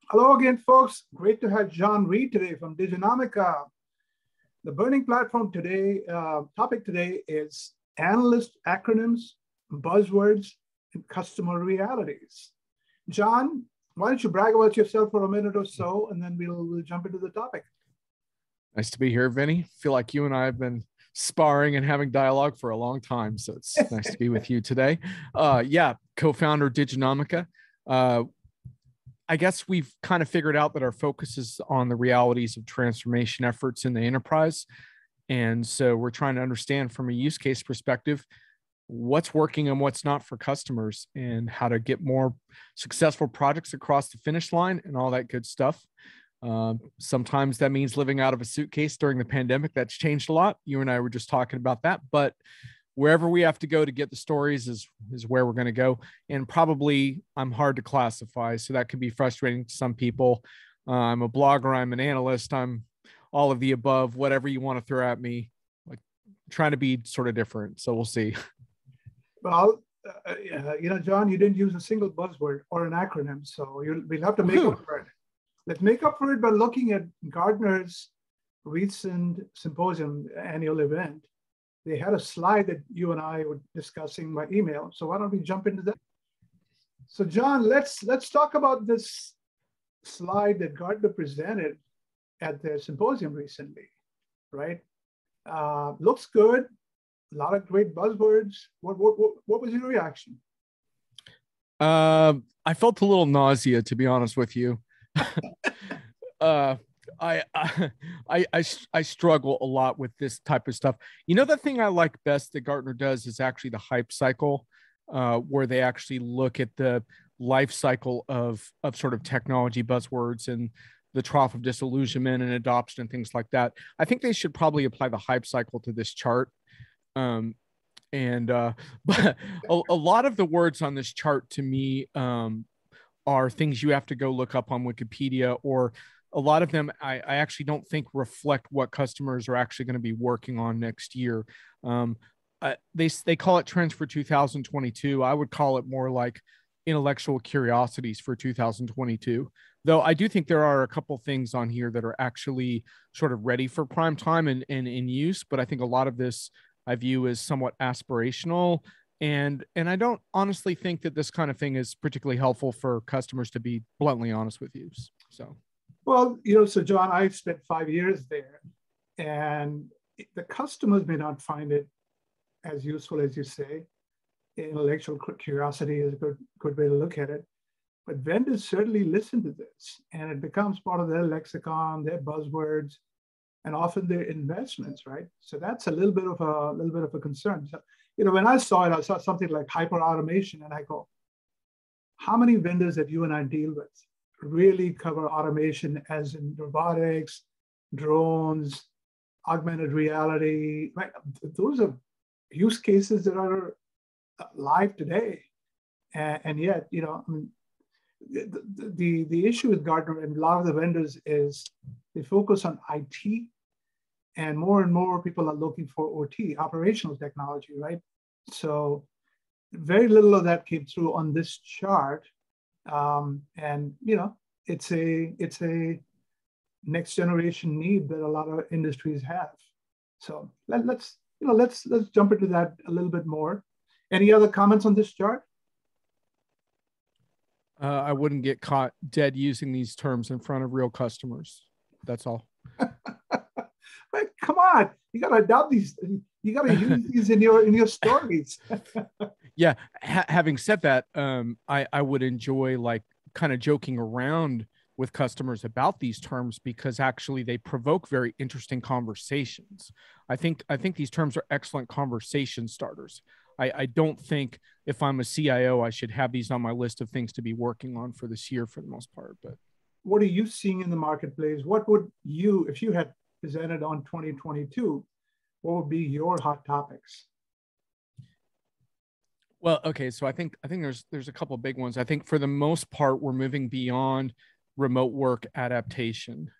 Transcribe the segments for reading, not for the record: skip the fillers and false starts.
Hello again, folks. Great to have John Reed today from Diginomica. The burning platform today, topic today is analyst acronyms, buzzwords, and customer realities. John, why don't you brag about yourself for a minute or so, and then we'll jump into the topic. Nice to be here, Vinny. Feel like you and I have been sparring and having dialogue for a long time, so it's nice to be with you today. Co-founder Diginomica. I guess we've kind of figured out that our focus is on the realities of transformation efforts in the enterprise. And so we're trying to understand from a use case perspective, what's working and what's not for customers and how to get more successful projects across the finish line and all that good stuff. Sometimes that means living out of a suitcase during the pandemic. That's changed a lot. You and I were just talking about that, but wherever we have to go to get the stories is where we're going to go. And probably I'm hard to classify. So that can be frustrating to some people. I'm a blogger, I'm an analyst, I'm all of the above, whatever you want to throw at me, like trying to be sort of different. So we'll see. Well, John, you didn't use a single buzzword or an acronym. So we'll have to make up for it. Let's make up for it by looking at Gartner's recent symposium annual event. They had a slide that you and I were discussing by email. So why don't we jump into that? So John, let's talk about this slide that Gartner presented at their symposium recently, right? Looks good. A lot of great buzzwords. What was your reaction? I felt a little nausea, to be honest with you. I struggle a lot with this type of stuff. You know, the thing I like best that Gartner does is actually the hype cycle, where they actually look at the life cycle of sort of technology buzzwords and the trough of disillusionment and adoption and things like that. I think they should probably apply the hype cycle to this chart. But a lot of the words on this chart to me are things you have to go look up on Wikipedia, or a lot of them I actually don't think reflect what customers are actually going to be working on next year. They call it trends for 2022. I would call it more like intellectual curiosities for 2022. Though I do think there are a couple things on here that are actually sort of ready for prime time and in use. But I think a lot of this I view as somewhat aspirational. And I don't honestly think that this kind of thing is particularly helpful for customers, to be bluntly honest with you. So. Well, so John, I spent 5 years there, and the customers may not find it as useful as you say. Intellectual curiosity is a good way to look at it. But vendors certainly listen to this, and it becomes part of their lexicon, their buzzwords, and often their investments, right? So that's a little bit of a concern. So, when I saw it, I saw something like hyper automation, and I go, how many vendors that you and I deal with really cover automation, as in robotics, drones, augmented reality, right? Those are use cases that are live today. And yet, the issue with Gartner and a lot of the vendors is they focus on IT, and more people are looking for OT, operational technology, right? So very little of that came through on this chart. It's a next generation need that a lot of industries have. So let's jump into that a little bit more. Any other comments on this chart? I wouldn't get caught dead using these terms in front of real customers. That's all. But come on, you got to adopt these. You got to use these in your stories. Yeah. Having said that, I would enjoy like kind of joking around with customers about these terms, because actually they provoke very interesting conversations. I think these terms are excellent conversation starters. I don't think if I'm a CIO, I should have these on my list of things to be working on for this year for the most part. But what are you seeing in the marketplace? What would you, if you had presented on 2022, what would be your hot topics? Well, okay, so I think there's a couple of big ones. I think for the most part, we're moving beyond remote work adaptation.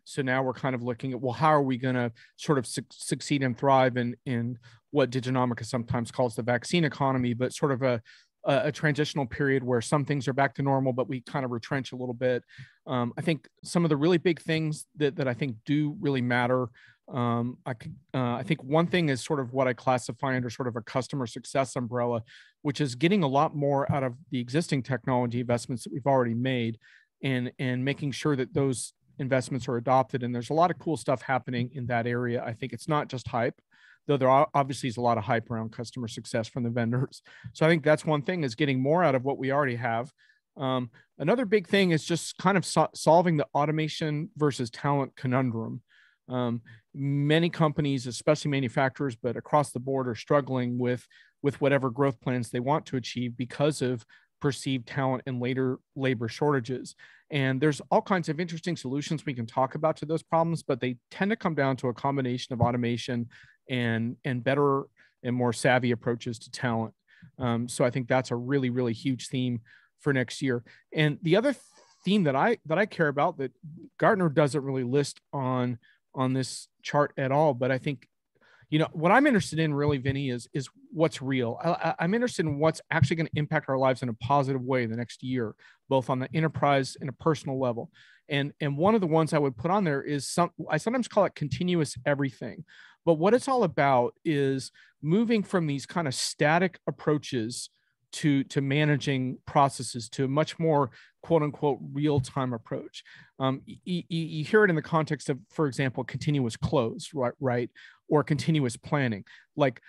So now we're kind of looking at, well, how are we going to sort of succeed and thrive in what Diginomica sometimes calls the vaccine economy, but sort of a a transitional period where some things are back to normal, but we kind of retrench a little bit. I think some of the really big things that I think do really matter. I think one thing is sort of what I classify under sort of a customer success umbrella, which is getting a lot more out of the existing technology investments that we've already made, and making sure that those investments are adopted. And there's a lot of cool stuff happening in that area. I think it's not just hype, though there obviously is a lot of hype around customer success from the vendors. So I think that's one thing, is getting more out of what we already have. Another big thing is just kind of solving the automation versus talent conundrum. Many companies, especially manufacturers, but across the board, are struggling with whatever growth plans they want to achieve because of perceived talent and later labor shortages. And there's all kinds of interesting solutions we can talk about to those problems, but they tend to come down to a combination of automation and better and more savvy approaches to talent. So I think that's a really, really huge theme for next year. And the other theme that I care about that Gartner doesn't really list on this chart at all, but I think, what I'm interested in really, Vinny, is what's real. I'm interested in what's actually going to impact our lives in a positive way the next year, both on the enterprise and a personal level. And one of the ones I would put on there is I sometimes call it continuous everything. But what it's all about is moving from these kind of static approaches to managing processes to a much more quote unquote real-time approach. You hear it in the context of, for example, continuous close, right? Or continuous planning. Like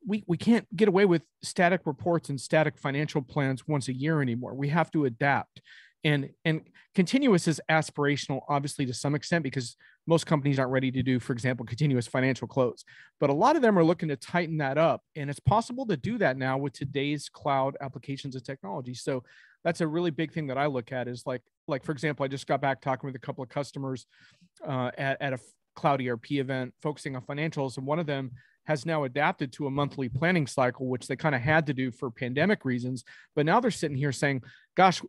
we can't get away with static reports and static financial plans once a year anymore. We have to adapt. And continuous is aspirational, obviously, to some extent, because most companies aren't ready to do, for example, continuous financial close. But a lot of them are looking to tighten that up. And it's possible to do that now with today's cloud applications and technology. So that's a really big thing that I look at, is like, for example, I just got back talking with a couple of customers at a cloud ERP event focusing on financials. And one of them has now adapted to a monthly planning cycle, which they kind of had to do for pandemic reasons. But now they're sitting here saying, gosh,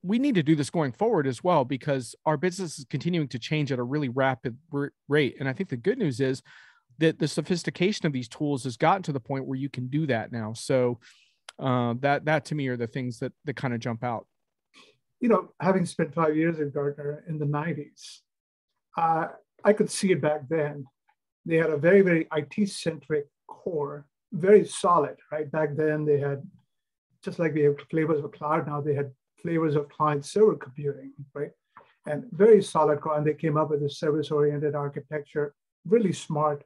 we need to do this going forward as well, because our business is continuing to change at a really rapid rate. And I think the good news is that the sophistication of these tools has gotten to the point where you can do that now. So that to me are the things that kind of jump out. Having spent 5 years at Gartner in the 90s, I could see it back then. They had a very, very IT-centric core, very solid, right? Back then they had, just like we have flavors of cloud now, they had flavors of client-server computing, right? And very solid core. And they came up with a service-oriented architecture, really smart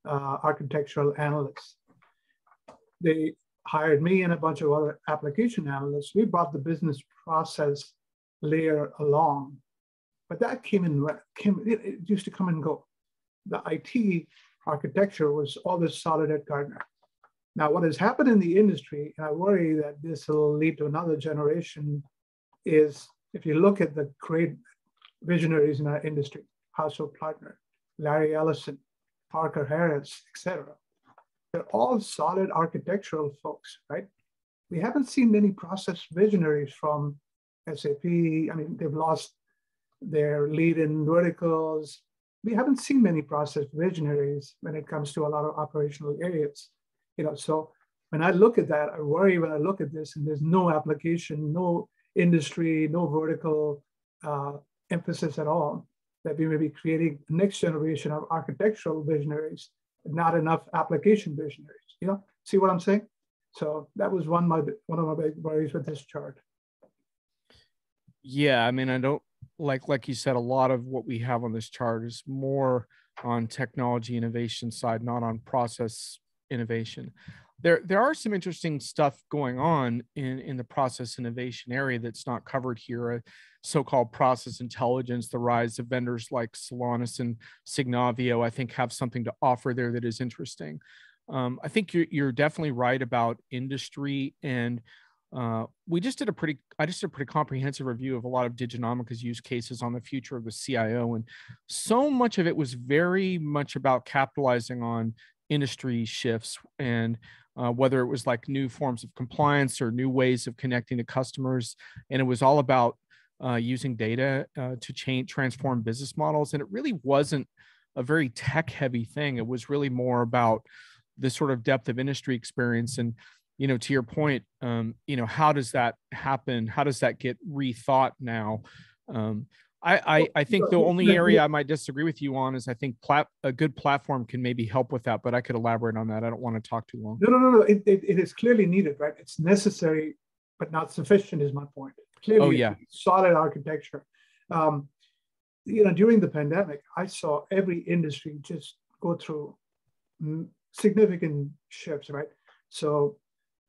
architectural analysts. They hired me and a bunch of other application analysts. We brought the business process layer along, but that it used to come and go. The IT architecture was always solid at Gartner. Now, what has happened in the industry, and I worry that this will lead to another generation, is if you look at the great visionaries in our industry, Hasso Plattner, Larry Ellison, Parker Harris, etc. They're all solid architectural folks, right? We haven't seen many process visionaries from SAP. I mean, they've lost their lead in verticals. We haven't seen many process visionaries when it comes to a lot of operational areas. So when I look at that, I worry when I look at this, and there's no application, no industry, no vertical emphasis at all, that we may be creating the next generation of architectural visionaries, not enough application visionaries. See what I'm saying? So that was one of my big worries with this chart. Yeah, I mean, I don't like you said, a lot of what we have on this chart is more on technology innovation side, not on process innovation. There are some interesting stuff going on in the process innovation area that's not covered here. So-called process intelligence, the rise of vendors like Celonis and Signavio, I think have something to offer there that is interesting. I think you're definitely right about industry, and I just did a pretty comprehensive review of a lot of Diginomica's use cases on the future of the CIO, and so much of it was very much about capitalizing on industry shifts, and whether it was like new forms of compliance or new ways of connecting to customers. And it was all about using data to transform business models. And it really wasn't a very tech heavy thing. It was really more about the sort of depth of industry experience. And to your point, how does that happen? How does that get rethought now? I think the only area I might disagree with you on is I think a good platform can maybe help with that, but I could elaborate on that. I don't want to talk too long. No. It is clearly needed, right? It's necessary, but not sufficient is my point. Clearly, solid architecture. During the pandemic, I saw every industry just go through significant shifts, right? So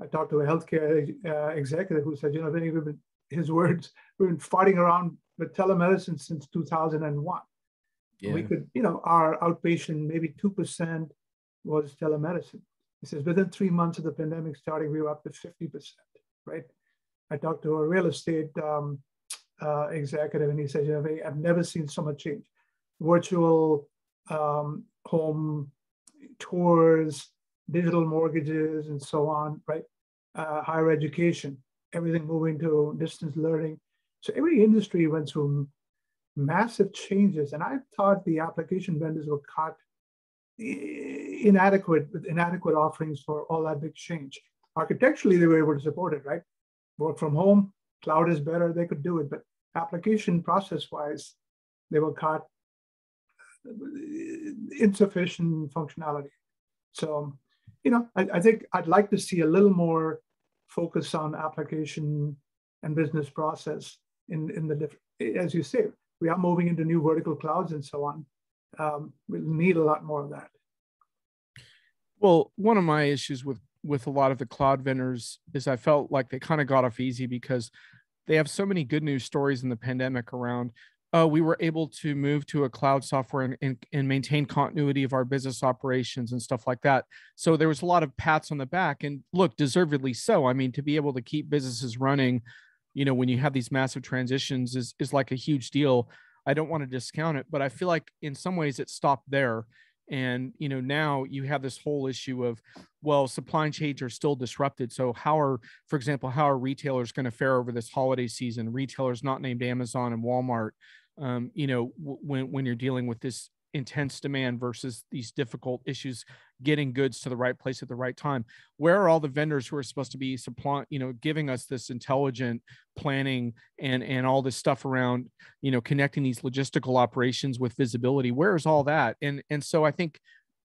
I talked to a healthcare executive who said, his words, we've been fighting around with telemedicine since 2001. Yeah. We could, our outpatient, maybe 2% was telemedicine. He says, within 3 months of the pandemic starting, we were up to 50%, right? I talked to a real estate executive, and he said, I've never seen so much change. Virtual home tours, digital mortgages, and so on, right? Higher education, everything moving to distance learning. So every industry went through massive changes. And I thought the application vendors were caught inadequate offerings for all that big change. Architecturally, they were able to support it, right? Work from home, cloud is better, they could do it. But application process-wise, they were caught insufficient functionality. So, I think I'd like to see a little more focus on application and business process in the different, as you say, we are moving into new vertical clouds and so on. We'll need a lot more of that. Well, one of my issues with a lot of the cloud vendors is I felt like they kind of got off easy because they have so many good news stories in the pandemic around, we were able to move to a cloud software and maintain continuity of our business operations and stuff like that. So there was a lot of pats on the back, and look, deservedly so. I mean, to be able to keep businesses running, when you have these massive transitions is like a huge deal. I don't want to discount it, but I feel like in some ways it stopped there. And, now you have this whole issue of, well, supply chains are still disrupted. So for example, how are retailers going to fare over this holiday season? Retailers not named Amazon and Walmart, when you're dealing with this intense demand versus these difficult issues, getting goods to the right place at the right time. Where are all the vendors who are supposed to be supplying, giving us this intelligent planning and all this stuff around, connecting these logistical operations with visibility? Where is all that? And so I think,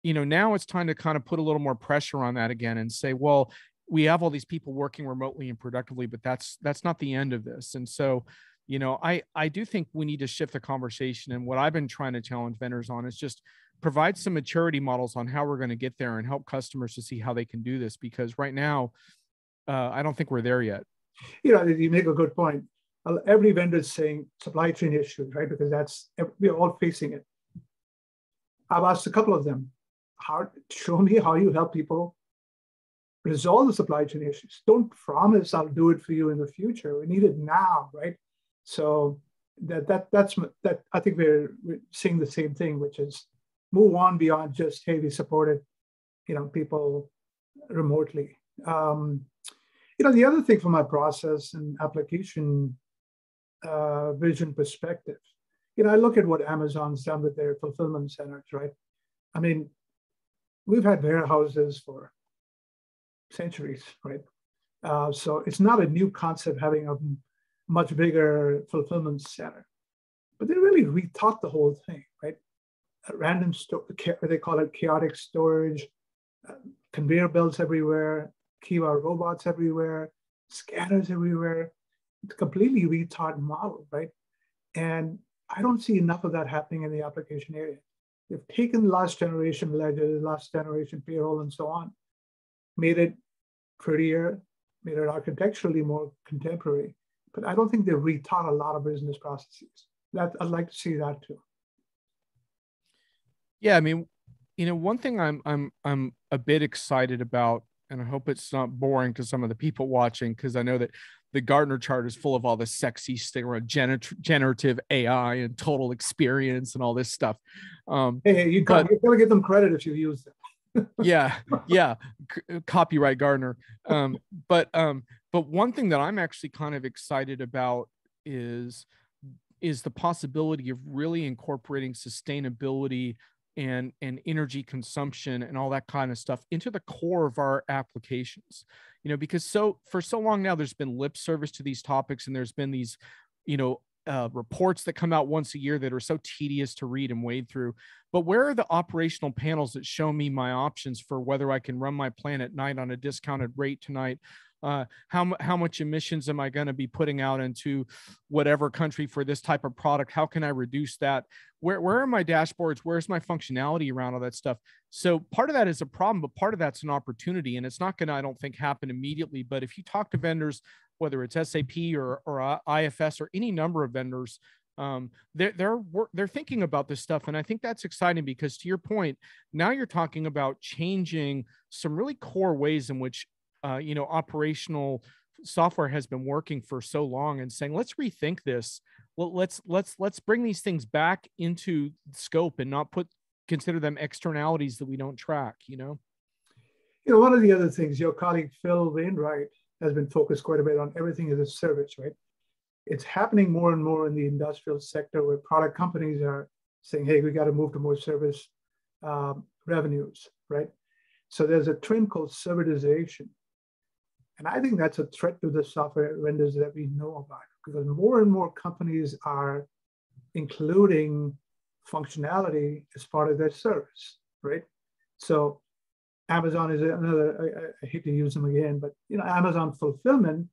now it's time to kind of put a little more pressure on that again and say, well, we have all these people working remotely and productively, but that's not the end of this. And so, I do think we need to shift the conversation. And what I've been trying to challenge vendors on is just provide some maturity models on how we're going to get there and help customers to see how they can do this. Because right now, I don't think we're there yet. You make a good point. Every vendor is saying supply chain issues, right? Because we're all facing it. I've asked a couple of them, show me how you help people resolve the supply chain issues. Don't promise I'll do it for you in the future. We need it now, right? So that's I think we're seeing the same thing, which is move on beyond just, hey, we supported, people remotely. The other thing from my process and application vision perspective, I look at what Amazon's done with their fulfillment centers, right? I mean, we've had warehouses for centuries, right? So it's not a new concept having a much bigger fulfillment center, but they really rethought the whole thing, right? Random they call it chaotic storage, conveyor belts everywhere, Kiva robots everywhere, scanners everywhere. It's a completely rethought model, right? And I don't see enough of that happening in the application area. They've taken last generation ledgers, last generation payroll, and so on, made it prettier, made it architecturally more contemporary. But I don't think they've rethought a lot of business processes. I'd like to see that too. Yeah, I mean, one thing I'm a bit excited about, and I hope it's not boring to some of the people watching, because I know that the Gartner chart is full of all this sexy stuff around generative AI and total experience and all this stuff. Hey, you gotta give them credit if you use them. yeah, copyright Gartner. But one thing that I'm actually kind of excited about is the possibility of really incorporating sustainability and energy consumption and all that kind of stuff into the core of our applications. Because for so long now there's been lip service to these topics, and there's been these reports that come out once a year that are so tedious to read and wade through. But where are the operational panels that show me my options for whether I can run my plant at night on a discounted rate tonight? How much emissions am I going to be putting out into whatever country for this type of product? How can I reduce that? Where are my dashboards? Where's my functionality around all that stuff? So part of that is a problem, but part of that's an opportunity, and it's not going to, I don't think, happen immediately. But if you talk to vendors, whether it's SAP or IFS or any number of vendors, they're thinking about this stuff. And I think that's exciting because, to your point, now you're talking about changing some really core ways in which operational software has been working for so long, and saying, let's rethink this. Well, let's bring these things back into scope and not consider them externalities that we don't track. One of the other things, your colleague Phil Wainwright has been focused quite a bit on everything as a service, right? It's happening more and more in the industrial sector where product companies are saying, hey, we got to move to more service revenues, right? So there's a trend called servitization. And I think that's a threat to the software vendors that we know about, because more and more companies are including functionality as part of their service, right? So Amazon is another, I hate to use them again, but Amazon fulfillment,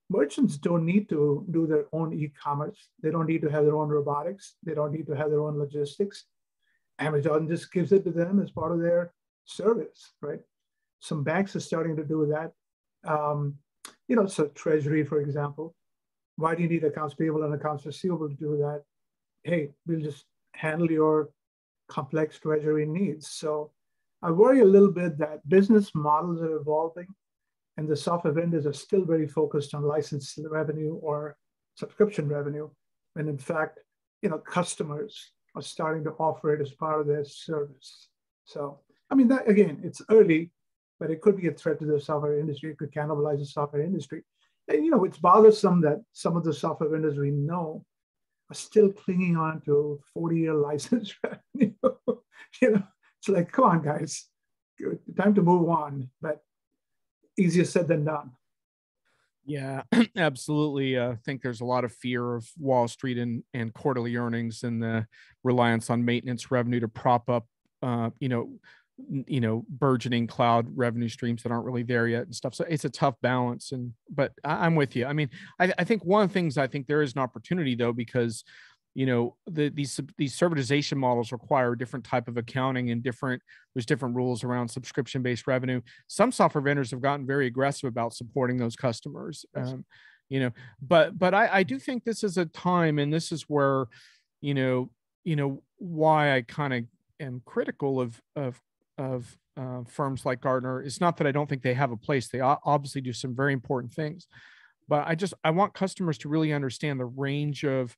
merchants don't need to do their own e-commerce. They don't need to have their own robotics. They don't need to have their own logistics. Amazon just gives it to them as part of their service, right? Some banks are starting to do that. So Treasury, for example, why do you need accounts payable and accounts receivable to do that? Hey, we'll just handle your complex treasury needs. So I worry a little bit that business models are evolving and the software vendors are still very focused on license revenue or subscription revenue, when in fact, customers are starting to offer it as part of their service. So, that again, it's early, but it could be a threat to the software industry. It could cannibalize the software industry. And, it's bothersome that some of the software vendors we know are still clinging on to 40-year license revenue. It's like, come on, guys, time to move on. But easier said than done. Yeah, absolutely. I think there's a lot of fear of Wall Street and quarterly earnings and the reliance on maintenance revenue to prop up, burgeoning cloud revenue streams that aren't really there yet and stuff. So it's a tough balance. But I'm with you. I think one of the things, I think there is an opportunity though, because these servitization models require a different type of accounting and there's different rules around subscription-based revenue. Some software vendors have gotten very aggressive about supporting those customers. But I do think this is a time, and this is where, why I kind of am critical of firms like Gartner. It's not that I don't think they have a place. They obviously do some very important things, but I want customers to really understand the range of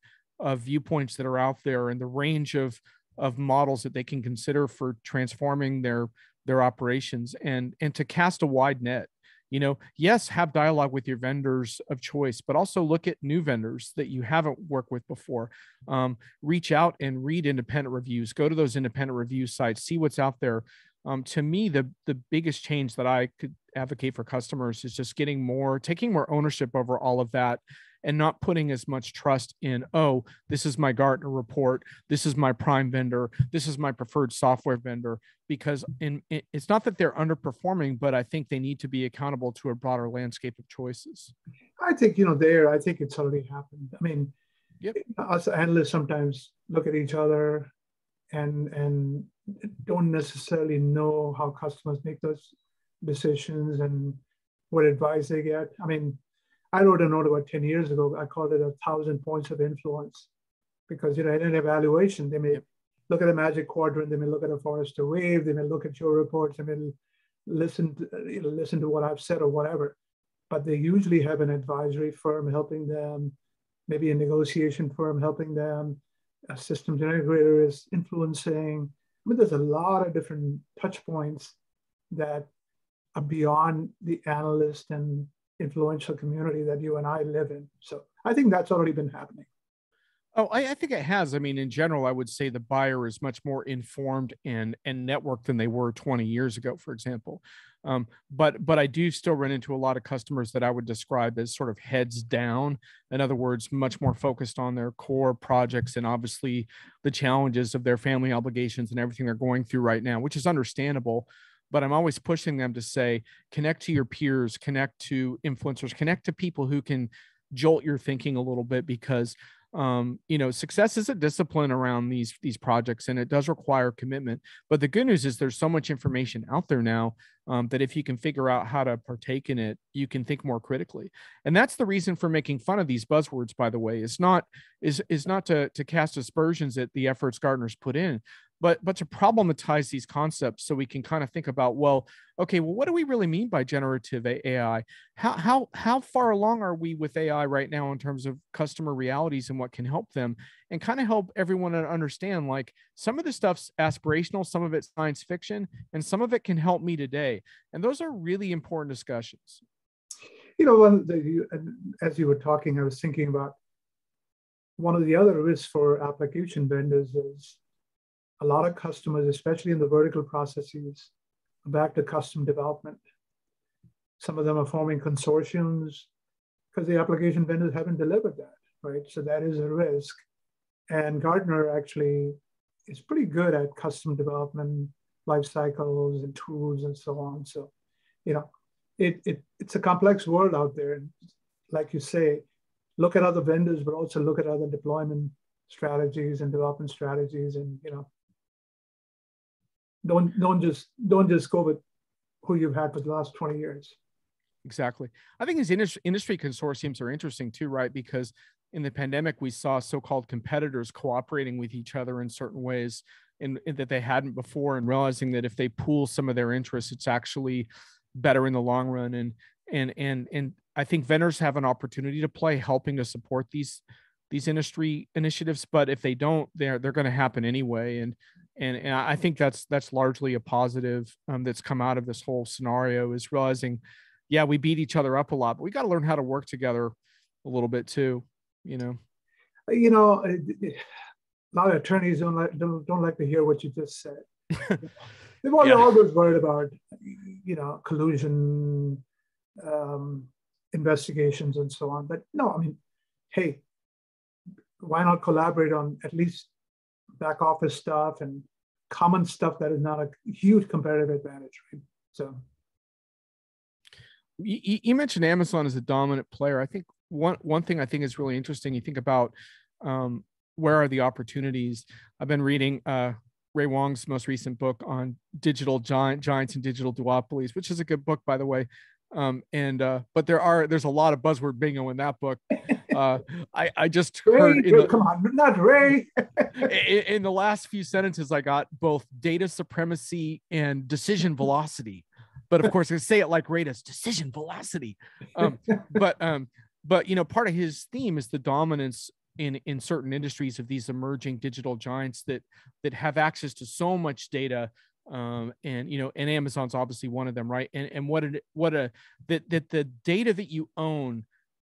viewpoints that are out there and the range of models that they can consider for transforming their operations, and to cast a wide net. Yes, have dialogue with your vendors of choice, but also look at new vendors that you haven't worked with before. Reach out and read independent reviews. Go to those independent review sites, see what's out there. To me, the biggest change that I could advocate for customers is just taking more ownership over all of that, and not putting as much trust in, oh, this is my Gartner report, this is my prime vendor, this is my preferred software vendor, because it's not that they're underperforming, but I think they need to be accountable to a broader landscape of choices. I think, I think it's already happened. Yep. Us analysts sometimes look at each other and don't necessarily know how customers make those decisions and what advice they get. I wrote a note about 10 years ago. I called it 1,000 points of influence, because in an evaluation, they may look at a Magic Quadrant, they may look at a Forrester Wave, they may look at your reports, they may listen to what I've said or whatever. But they usually have an advisory firm helping them, maybe a negotiation firm helping them, a systems integrator is influencing. There's a lot of different touch points that are beyond the analyst and influential community that you and I live in. So I think that's already been happening. Oh, I think it has. I mean, in general, I would say the buyer is much more informed and networked than they were 20 years ago, for example. But I do still run into a lot of customers that I would describe as sort of heads down. In other words, much more focused on their core projects and obviously the challenges of their family obligations and everything they're going through right now, which is understandable. But I'm always pushing them to say, connect to your peers, connect to influencers, connect to people who can jolt your thinking a little bit, because success is a discipline around these projects, and it does require commitment. But the good news is there's so much information out there now, that if you can figure out how to partake in it, you can think more critically. And that's the reason for making fun of these buzzwords, by the way. Is not to cast aspersions at the efforts Gartner's put in, but to problematize these concepts so we can kind of think about, well, okay, well, what do we really mean by generative AI? How far along are we with AI right now in terms of customer realities and what can help them, and kind of help everyone to understand, like, some of the stuff's aspirational, some of it's science fiction, and some of it can help me today. And those are really important discussions. As you were talking, I was thinking about one of the other risks for application vendors is a lot of customers, especially in the vertical processes, are back to custom development. Some of them are forming consortiums because the application vendors haven't delivered that, right? So that is a risk. And Gartner actually is pretty good at custom development, life cycles and tools and so on. So, it's a complex world out there. Like you say, look at other vendors, but also look at other deployment strategies and development strategies, and don't just go with who you've had for the last 20 years. Exactly. I think these industry consortiums are interesting too, right? Because in the pandemic, we saw so-called competitors cooperating with each other in certain ways in that they hadn't before, and realizing that if they pool some of their interests, it's actually better in the long run. And I think vendors have an opportunity to play, helping to support these industry initiatives. But if they don't, they're going to happen anyway. And I think that's largely a positive, that's come out of this whole scenario, is realizing, yeah, we beat each other up a lot, but we got to learn how to work together a little bit too. A lot of attorneys don't like to hear what you just said. They've always worried about collusion, investigations, and so on. But no, I mean, hey, why not collaborate on at least back office stuff and common stuff that is not a huge competitive advantage, right? So you mentioned Amazon as a dominant player. I think one thing I think is really interesting. You think about, where are the opportunities? I've been reading Ray Wong's most recent book on digital giants and digital duopolies, which is a good book, by the way. But there's a lot of buzzword bingo in that book. I just heard come on, not Ray. in the last few sentences, I got both data supremacy and decision velocity. But of course, I say it like Ray does, decision velocity. But part of his theme is the dominance in certain industries of these emerging digital giants that have access to so much data. And Amazon's obviously one of them, right? And that the data that you own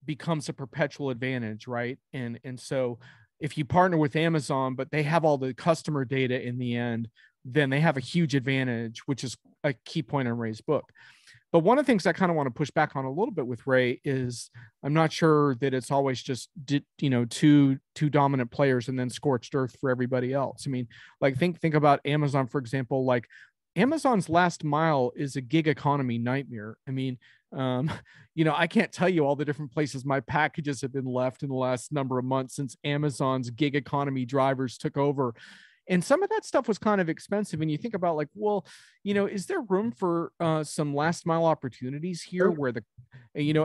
becomes a perpetual advantage, right? And so if you partner with Amazon, but they have all the customer data in the end, then they have a huge advantage, which is a key point in Ray's book. But one of the things I kind of want to push back on a little bit with Ray is I'm not sure that it's always just, two dominant players and then scorched earth for everybody else. I mean, like think about Amazon, for example. Like Amazon's last mile is a gig economy nightmare. I mean, I can't tell you all the different places my packages have been left in the last number of months since Amazon's gig economy drivers took over. And some of that stuff was kind of expensive. And you think about like, well, is there room for some last mile opportunities here where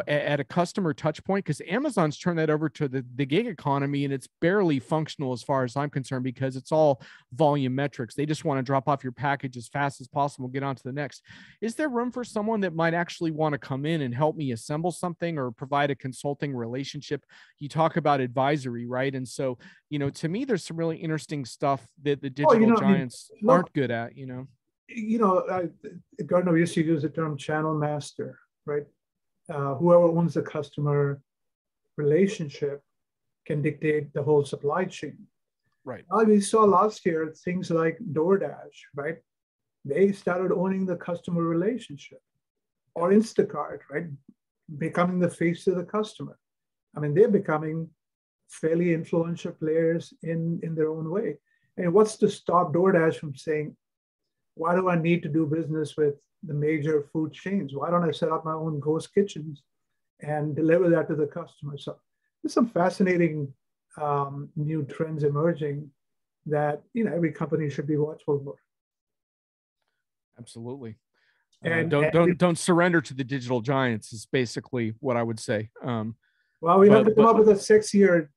at a customer touch point? Because Amazon's turned that over to the gig economy, and it's barely functional as far as I'm concerned, because it's all volume metrics. They just want to drop off your package as fast as possible, get on to the next. Is there room for someone that might actually want to come in and help me assemble something or provide a consulting relationship? You talk about advisory, right? And so, to me, there's some really interesting stuff that the digital giants aren't good at, Gartner used to use the term channel master, right? Whoever owns the customer relationship can dictate the whole supply chain. Right. We saw last year things like DoorDash, right? They started owning the customer relationship, or Instacart, right? Becoming the face of the customer. I mean, they're becoming fairly influential players in their own way. And what's to stop DoorDash from saying, why do I need to do business with the major food chains? Why don't I set up my own ghost kitchens and deliver that to the customer? So there's some fascinating new trends emerging that every company should be watchful for. Absolutely. And don't surrender to the digital giants is basically what I would say. Well, we have to come up with a six-year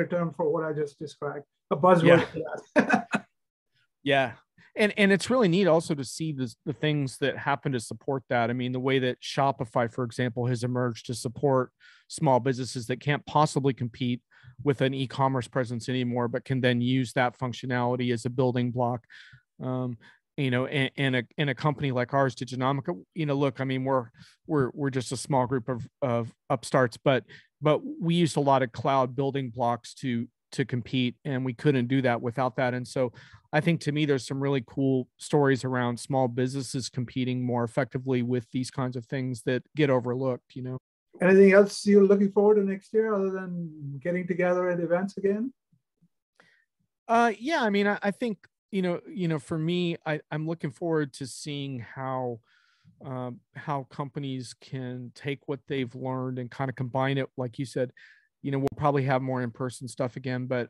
term for what I just described, a buzzword for that. Yeah. And it's really neat also to see the things that happen to support that. I mean, the way that Shopify, for example, has emerged to support small businesses that can't possibly compete with an e-commerce presence anymore, but can then use that functionality as a building block. In a company like ours, Diginomica, look, I mean, we're just a small group of upstarts, but we used a lot of cloud building blocks to compete, and we couldn't do that without that. And so I think, to me, there's some really cool stories around small businesses competing more effectively with these kinds of things that get overlooked. Anything else you're looking forward to next year other than getting together at events again? Yeah, I mean, I think, for me, I'm looking forward to seeing how companies can take what they've learned and kind of combine it. Like you said, we'll probably have more in-person stuff again, but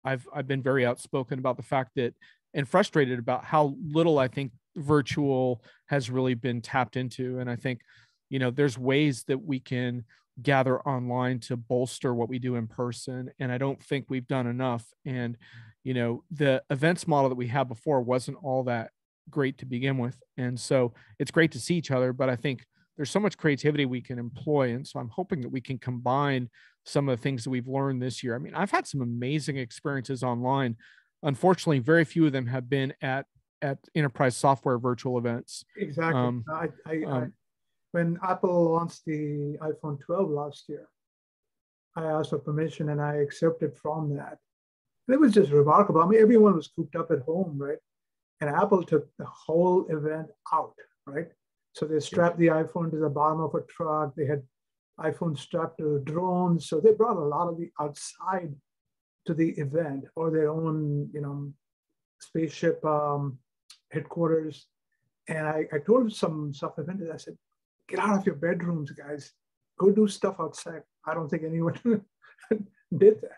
I've been very outspoken about the fact that, and frustrated about how little I think virtual has really been tapped into. And I think, there's ways that we can gather online to bolster what we do in person. And I don't think we've done enough. And, the events model that we had before wasn't all that great to begin with. And so it's great to see each other, but I think there's so much creativity we can employ. And so I'm hoping that we can combine some of the things that we've learned this year. I mean, I've had some amazing experiences online. Unfortunately, very few of them have been at enterprise software virtual events. Exactly. When Apple launched the iPhone 12 last year, I asked for permission and I accepted from that. And it was just remarkable. I mean, everyone was cooped up at home, right? And Apple took the whole event out, right? So they strapped the iPhone to the bottom of a truck. They had iPhone strapped to drones. So they brought a lot of the outside to the event, or their own, spaceship headquarters. And I told some attendants, I said, get out of your bedrooms, guys. Go do stuff outside. I don't think anyone did that.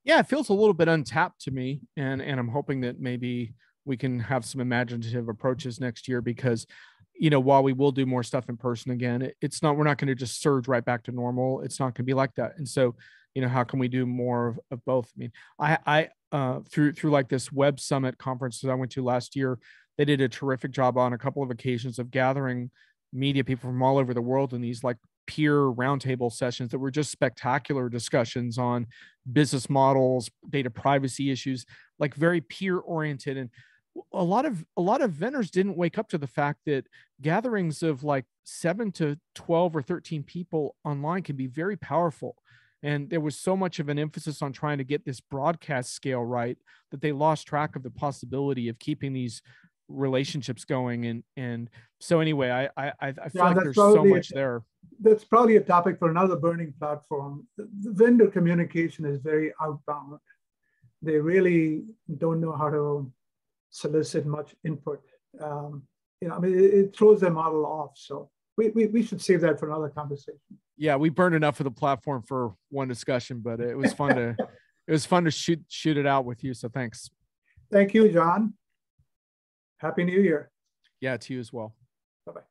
Yeah, it feels a little bit untapped to me. And I'm hoping that maybe we can have some imaginative approaches next year, because, while we will do more stuff in person again, we're not going to just surge right back to normal. It's not going to be like that. And so, how can we do more of both? I mean, I through like this Web Summit conference that I went to last year, they did a terrific job on a couple of occasions of gathering media people from all over the world in these like peer roundtable sessions that were just spectacular discussions on business models, data privacy issues, like very peer oriented. And a lot of vendors didn't wake up to the fact that gatherings of like 7 to 12 or 13 people online can be very powerful. And there was so much of an emphasis on trying to get this broadcast scale right that they lost track of the possibility of keeping these relationships going. And so anyway, I feel like there's so much there. That's probably a topic for another burning platform. The vendor communication is very outbound. They really don't know how to solicit much input. It throws their model off. So we should save that for another conversation. Yeah, we burned enough of the platform for one discussion, but it was fun to shoot it out with you. So thanks. Thank you, John. Happy New Year. Yeah, to you as well. Bye-bye.